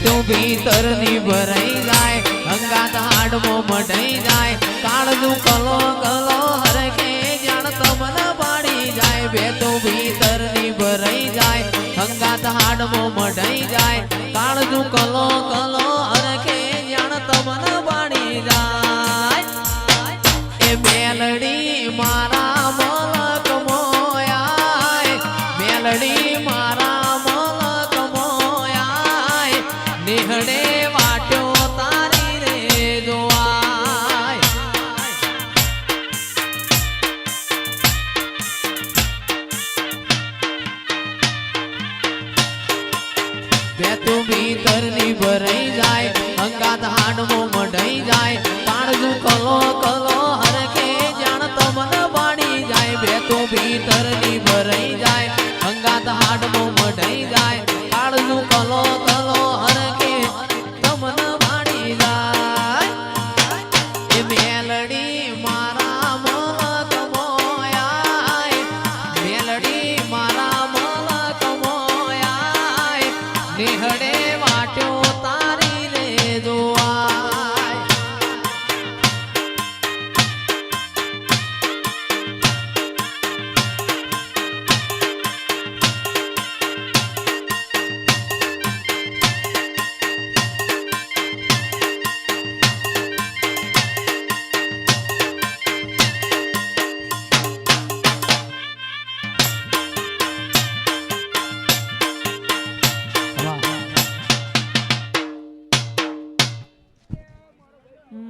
બેતું ભીતરની ભરાઈ જાય અંગાત હાડમો મઢાઈ જાય કાળનું કલો કલો હરખે જાણ તમને પાડી જાય બેતું ભીતરની ભરાઈ જાય અંગાત હાડમો મઢાઈ જાય કાળનું કલો કલો હરખે જાણ તમને પાડી જાય એ મેલડી મારા મલક મોયાય મેલડી મારા મલક મોયાય નિહળે વાટ્યો તારી રે જોવાય બેતું ભીતરની ભરાઈ જાય અંગાત હાડમો મઢાઈ જાય કાળજું કલો કલો હરખે જાણ તમને પાડી જાય બેતું ભીતરની ભરાઈ જાય અંગાત હાડમો મઢાઈ જાય કાળજું કલો કલો હરખે તમને પાડી જાય એ મેલડી મારા મલક મોયાય મેલડી મારા મલક મોયાય નિહળે વાટ્યો તારી રે જોવાય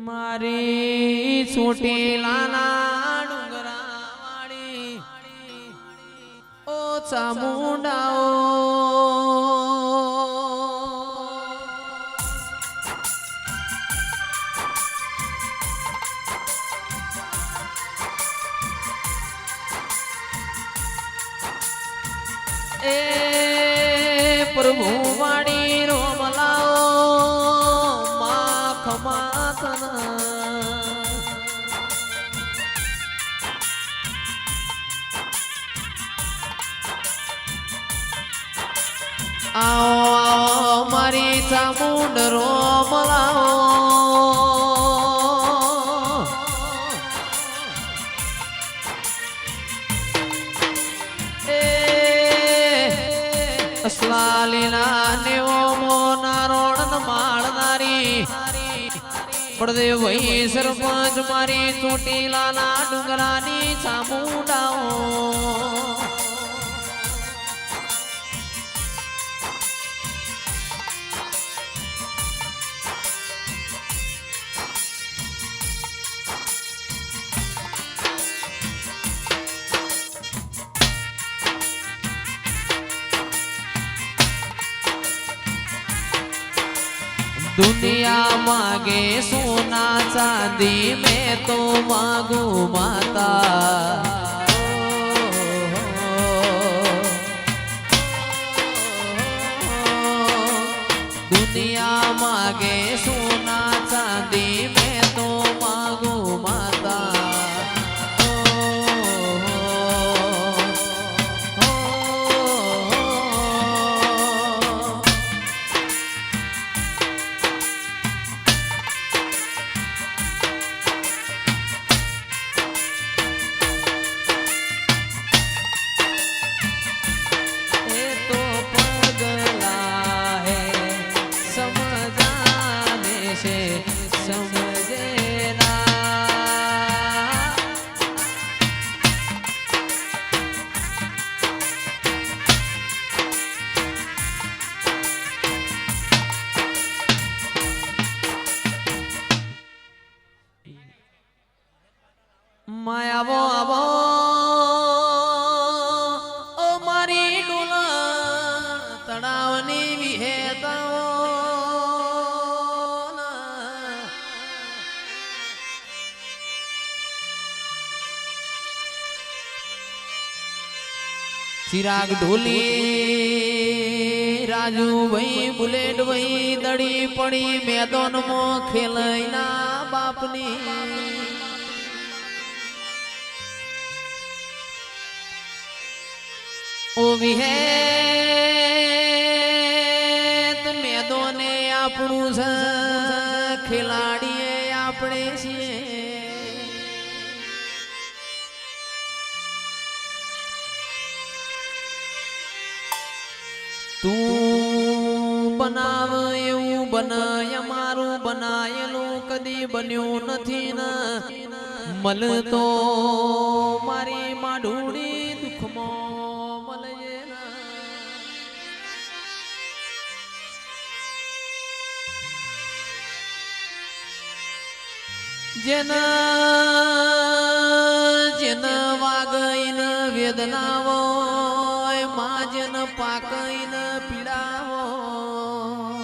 મારી ચોટીલાના ડુંગરા વાળી ઓ ચામુંડાઓ એ પ્રભુ વાળી રોમલાઓ માખ માતના આવો આવો મારી ચામુંડ રોમલાઓ અસલાલીના નેવો મોના રોડન માળનારી પડદેવ ભાઈ સરપંચ મારી ચોટીલાના ડુંગરાની ચામુંડાઓ दुनिया मांगे सोना चांदी मैं तो मांगू माता दुनिया मांगे सोना चांदी मैं तो मांगू माता માયાવો આવો ઓ મારી ડુલા તળાવની વિહેતાઓ चिराग ढोली राजू भाई बुलेट भाई दड़ी पड़ी मैदान में खेलना बापनी ओ भी है मैदोने તું બનાવ એવું બનાય મારું બનાયેલું કદી બન્યું નથી ને મળતો મારી માઢુડી દુઃખમાં મળે ના જેના વાગઈન વેદના હોય માજન પાકઈન પીડા હોય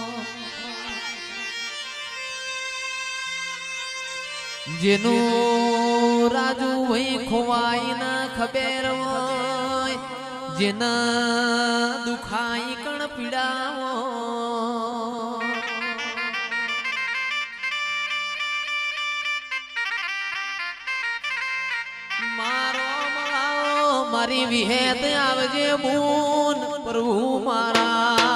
જેનું રાજુ વહી ખોવાઈન ખબેર હોય જેના દુખાઈ કણ પીડા હોય મારી વિહેત આવજે મૂન પ્રભુ મારા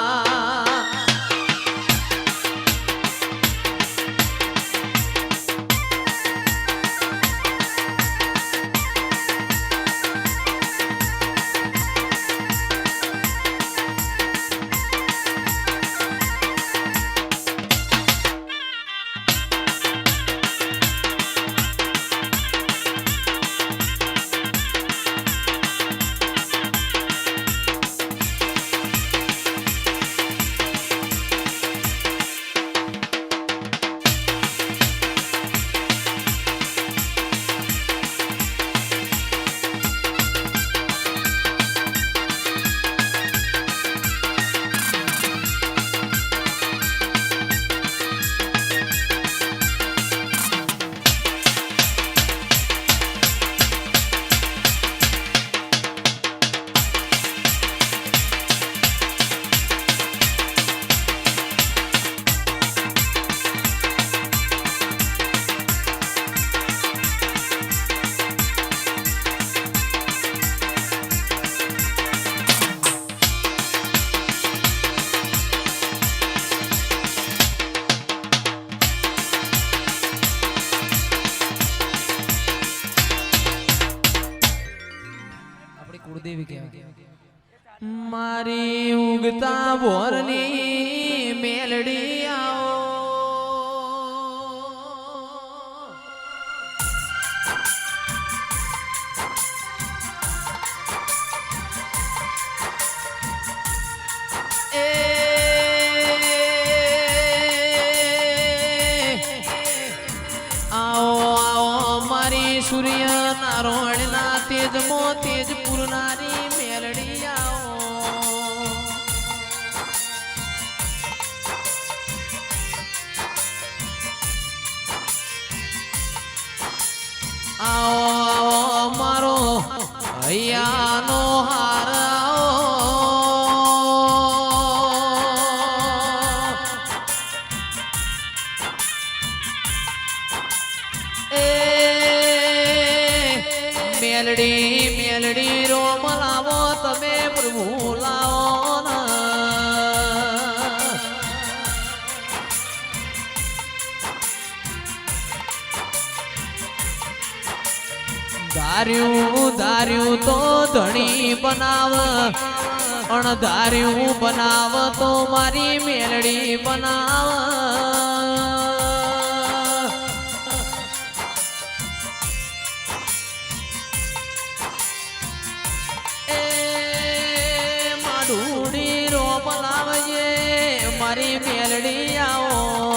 મારી ઉગતા ભોરની મેલડી આવો આવો મારી સૂર્ય નારોણના તેજમો તેજ પૂરનારી મેલડી આવો મારો હૈયાનો હાર મેલડી મેલડી રોમ લાવો તમે પ્રભુ લાવો ધાર્યું ધાર્યું તો ધણી બનાવ અણધાર્યું બનાવ તો મારી મેલડી બનાવ એ માઢુડી રોમ લાવજે મારી મેલડી આવો